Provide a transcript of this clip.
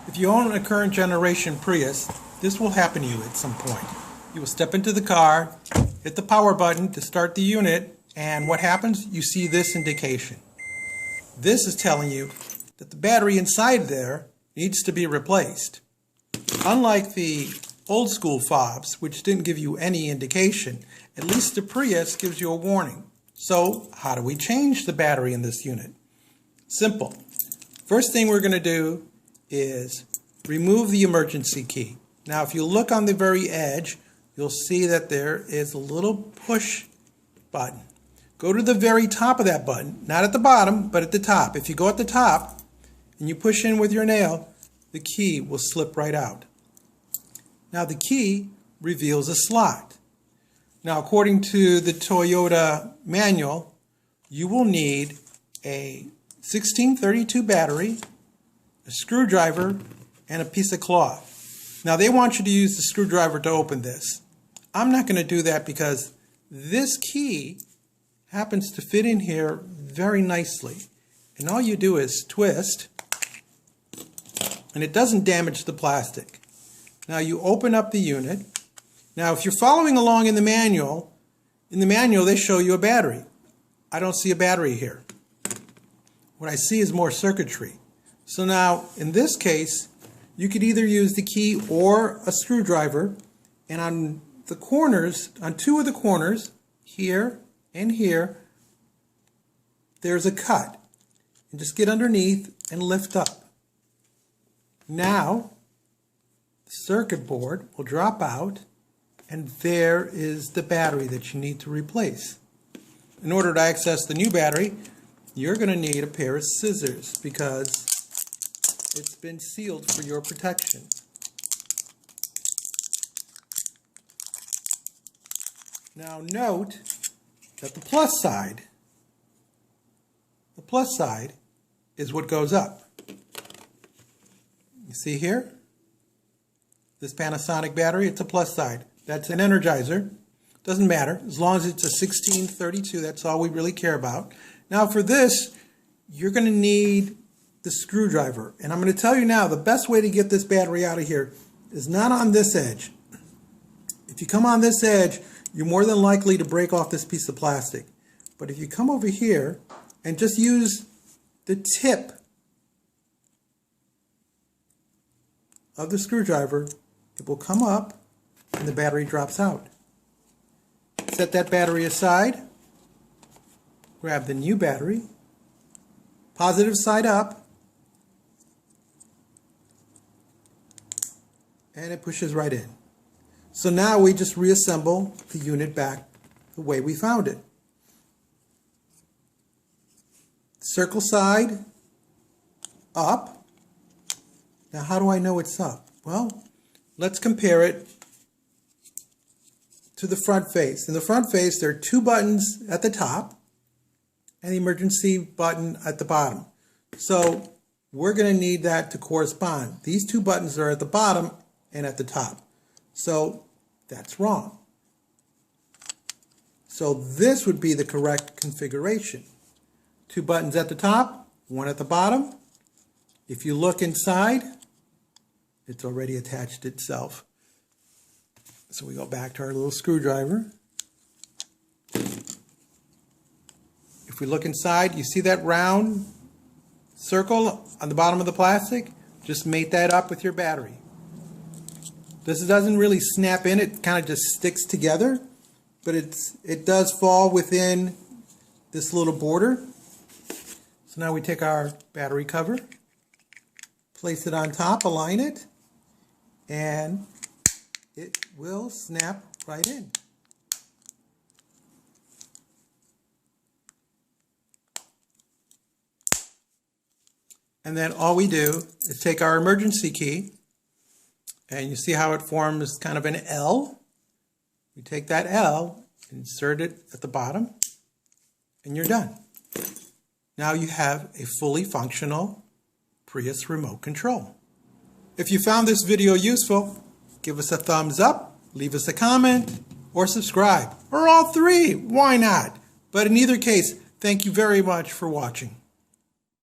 If you own a current generation Prius, this will happen to you at some point. You will step into the car, hit the power button to start the unit, and what happens? You see this indication. This is telling you that the battery inside there needs to be replaced. Unlike the old school FOBs, which didn't give you any indication, at least the Prius gives you a warning. So how do we change the battery in this unit? Simple. First thing we're going to do is remove the emergency key. Now if you look on the very edge, you'll see that there is a little push button. Go to the very top of that button, not at the bottom, but at the top. If you go at the top and you push in with your nail, the key will slip right out. Now the key reveals a slot. Now according to the Toyota manual, you will need a 1632 battery, a screwdriver, and a piece of cloth. Now they want you to use the screwdriver to open this. I'm not going to do that because this key happens to fit in here very nicely. And all you do is twist, and it doesn't damage the plastic. Now you open up the unit. Now if you're following along in the manual they show you a battery. I don't see a battery here. What I see is more circuitry. So now in this case you could either use the key or a screwdriver, and on the corners, on two of the corners, here and here, there's a cut. And just get underneath and lift up. Now the circuit board will drop out, and there is the battery that you need to replace. In order to access the new battery, you're going to need a pair of scissors because it's been sealed for your protection. Now note that the plus side is what goes up. You see here? This Panasonic battery, it's a plus side. That's an Energizer. Doesn't matter. As long as it's a 1632, that's all we really care about. Now for this, you're going to need the screwdriver. And I'm going to tell you now, the best way to get this battery out of here is not on this edge. If you come on this edge, you're more than likely to break off this piece of plastic. But if you come over here and just use the tip of the screwdriver, it will come up and the battery drops out. Set that battery aside, grab the new battery, positive side up, and it pushes right in. So now we just reassemble the unit back the way we found it. Circle side up. Now how do I know it's up? Well, let's compare it to the front face. In the front face there are two buttons at the top and the emergency button at the bottom. So we're going to need that to correspond. These two buttons are at the bottom and at the top. So that's wrong. So this would be the correct configuration. Two buttons at the top, one at the bottom. If you look inside, it's already attached itself. So we go back to our little screwdriver. If we look inside, you see that round circle on the bottom of the plastic? Just mate that up with your battery. This doesn't really snap in, it kind of just sticks together, but it does fall within this little border. So now we take our battery cover, place it on top, align it, and it will snap right in. And then all we do is take our emergency key, and you see how it forms kind of an L. We take that L, insert it at the bottom, and you're done. Now you have a fully functional Prius remote control. If you found this video useful, give us a thumbs up, leave us a comment, or subscribe, or all three, why not? But in either case, thank you very much for watching.